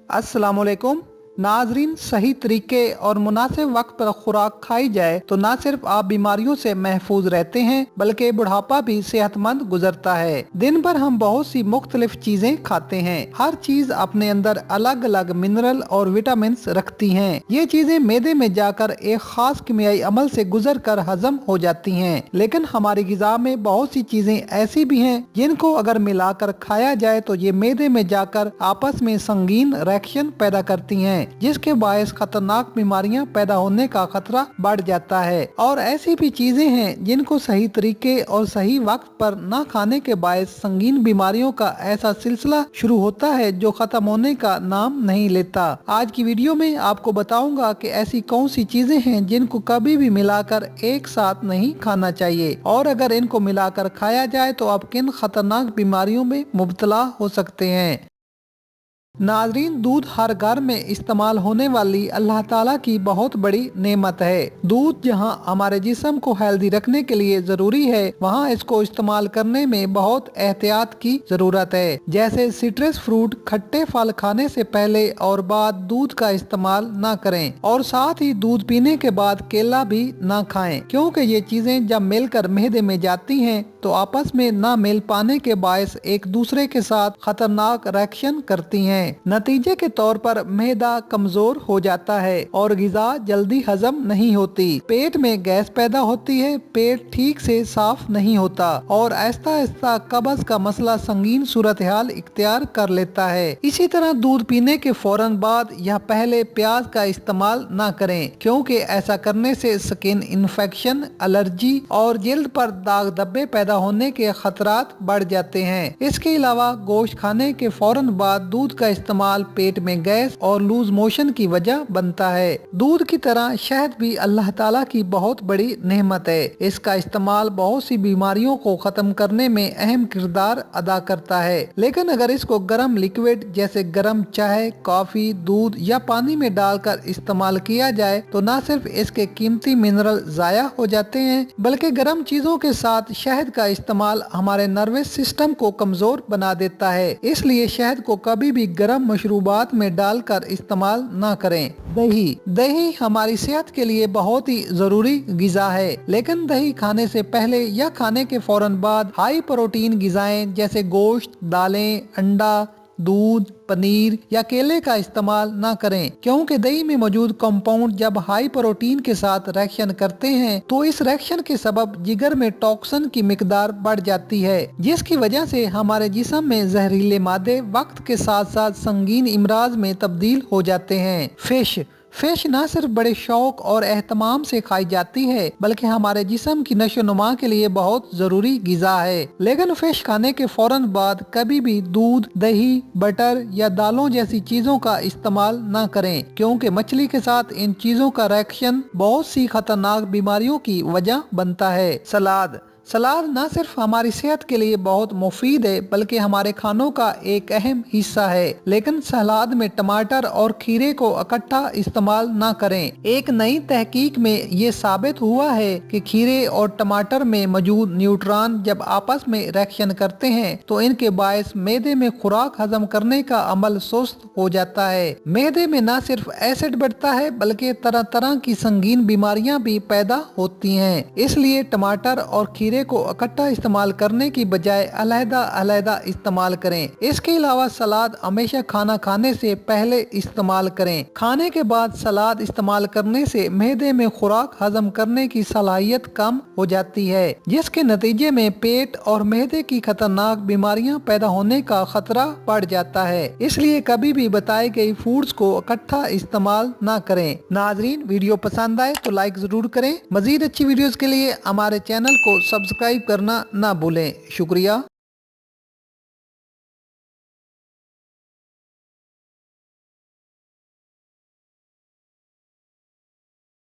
अस्सलामुअलैकुम नाजरीन, सही तरीके और मुनासिब वक्त पर खुराक खाई जाए तो न सिर्फ आप बीमारियों से महफूज रहते हैं बल्कि बुढ़ापा भी सेहतमंद गुजरता है। दिन भर हम बहुत सी मुख्तलिफ चीजें खाते हैं। हर चीज अपने अंदर अलग अलग मिनरल और विटामिन रखती हैं। ये चीजें मैदे में जाकर एक खास कीमियाई अमल से गुजर कर हजम हो जाती हैं। लेकिन हमारी ग़िज़ा में बहुत सी चीजें ऐसी भी हैं जिनको अगर मिलाकर खाया जाए तो ये मैदे में जाकर आपस में संगीन रिएक्शन पैदा करती हैं, जिसके बायस खतरनाक बीमारियां पैदा होने का खतरा बढ़ जाता है। और ऐसी भी चीजें हैं जिनको सही तरीके और सही वक्त पर न खाने के बायस संगीन बीमारियों का ऐसा सिलसिला शुरू होता है जो खत्म होने का नाम नहीं लेता। आज की वीडियो में आपको बताऊंगा कि ऐसी कौन सी चीजें हैं जिनको कभी भी मिलाकर एक साथ नहीं खाना चाहिए, और अगर इनको मिलाकर खाया जाए तो आप किन खतरनाक बीमारियों में मुब्तला हो सकते हैं। नाजरीन, दूध हर घर में इस्तेमाल होने वाली अल्लाह ताला की बहुत बड़ी नेमत है। दूध जहां हमारे जिस्म को हेल्दी रखने के लिए जरूरी है, वहां इसको इस्तेमाल करने में बहुत एहतियात की जरूरत है। जैसे सिट्रस फ्रूट, खट्टे फल खाने से पहले और बाद दूध का इस्तेमाल न करें, और साथ ही दूध पीने के बाद केला भी न खाएं, क्योंकि ये चीजें जब मिलकर मैदे में जाती हैं तो आपस में न मिल पाने के बायस एक दूसरे के साथ खतरनाक रिएक्शन करती हैं। नतीजे के तौर पर मैदा कमजोर हो जाता है और ग़िज़ा जल्दी हजम नहीं होती, पेट में गैस पैदा होती है, पेट ठीक से साफ नहीं होता और आहिस्ता आहिस्ता कब्ज का मसला संगीन सूरत हाल इख्तियार कर लेता है। इसी तरह दूध पीने के फौरन बाद या पहले प्याज का इस्तेमाल न करें, क्योंकि ऐसा करने से स्किन इन्फेक्शन, एलर्जी और जिल्द पर दाग धब्बे पैदा होने के खतरात बढ़ जाते हैं। इसके अलावा गोश्त खाने के फौरन बाद दूध का इस्तेमाल पेट में गैस और लूज मोशन की वजह बनता है। दूध की तरह शहद भी अल्लाह ताला की बहुत बड़ी नेमत है। इसका इस्तेमाल बहुत सी बीमारियों को खत्म करने में अहम किरदार अदा करता है। लेकिन अगर इसको गर्म लिक्विड जैसे गर्म चाय, कॉफी, दूध या पानी में डालकर इस्तेमाल किया जाए तो न सिर्फ इसके कीमती मिनरल जाया हो जाते हैं, बल्कि गर्म चीजों के साथ शहद का इस्तेमाल हमारे नर्वस सिस्टम को कमजोर बना देता है। इसलिए शहद को कभी भी गर्म मशरूबात में डालकर इस्तेमाल न करें। दही हमारी सेहत के लिए बहुत ही जरूरी ग़िज़ा है, लेकिन दही खाने से पहले या खाने के फौरन बाद हाई प्रोटीन ग़िज़ाएं जैसे गोश्त, दालें, अंडा, दूध, पनीर या केले का इस्तेमाल न करें, क्योंकि दही में मौजूद कंपाउंड जब हाई प्रोटीन के साथ रिएक्शन करते हैं तो इस रिएक्शन के सबब जिगर में टॉक्सिन की मिकदार बढ़ जाती है, जिसकी वजह से हमारे जिस्म में जहरीले मादे वक्त के साथ साथ संगीन इमराज में तब्दील हो जाते हैं। फिश न सिर्फ बड़े शौक और एहतमाम से खाई जाती है, बल्कि हमारे जिस्म की नशोनुमा के लिए बहुत जरूरी ग़िज़ा है। लेकिन फिश खाने के फौरन बाद कभी भी दूध, दही, बटर या दालों जैसी चीजों का इस्तेमाल न करें, क्योंकि मछली के साथ इन चीजों का रिएक्शन बहुत सी खतरनाक बीमारियों की वजह बनता है। सलाद न सिर्फ हमारी सेहत के लिए बहुत मुफीद है, बल्कि हमारे खानों का एक अहम हिस्सा है। लेकिन सलाद में टमाटर और खीरे को इकट्ठा इस्तेमाल न करें। एक नई तहकीक में ये साबित हुआ है कि खीरे और टमाटर में मौजूद न्यूट्रॉन जब आपस में रिएक्शन करते हैं तो इनके बायस मैदे में खुराक हजम करने का अमल सुस्त हो जाता है। मैदे में न सिर्फ एसिड बढ़ता है, बल्कि तरह तरह की संगीन बीमारियां भी पैदा होती हैं। इसलिए टमाटर और खीरे को इकट्ठा इस्तेमाल करने की बजाय अलग-अलग इस्तेमाल करें। इसके अलावा सलाद हमेशा खाना खाने से पहले इस्तेमाल करें। खाने के बाद सलाद इस्तेमाल करने से मैदे में खुराक हजम करने की सलाहियत कम हो जाती है, जिसके नतीजे में पेट और मैदे की खतरनाक बीमारियां पैदा होने का खतरा बढ़ जाता है। इसलिए कभी भी बताए गए फूड्स को इकट्ठा इस्तेमाल न करें। नाजरीन, वीडियो पसंद आए तो लाइक जरूर करें। मजीद अच्छी वीडियोस के लिए हमारे चैनल को सब्सक्राइब करना ना भूलें। शुक्रिया।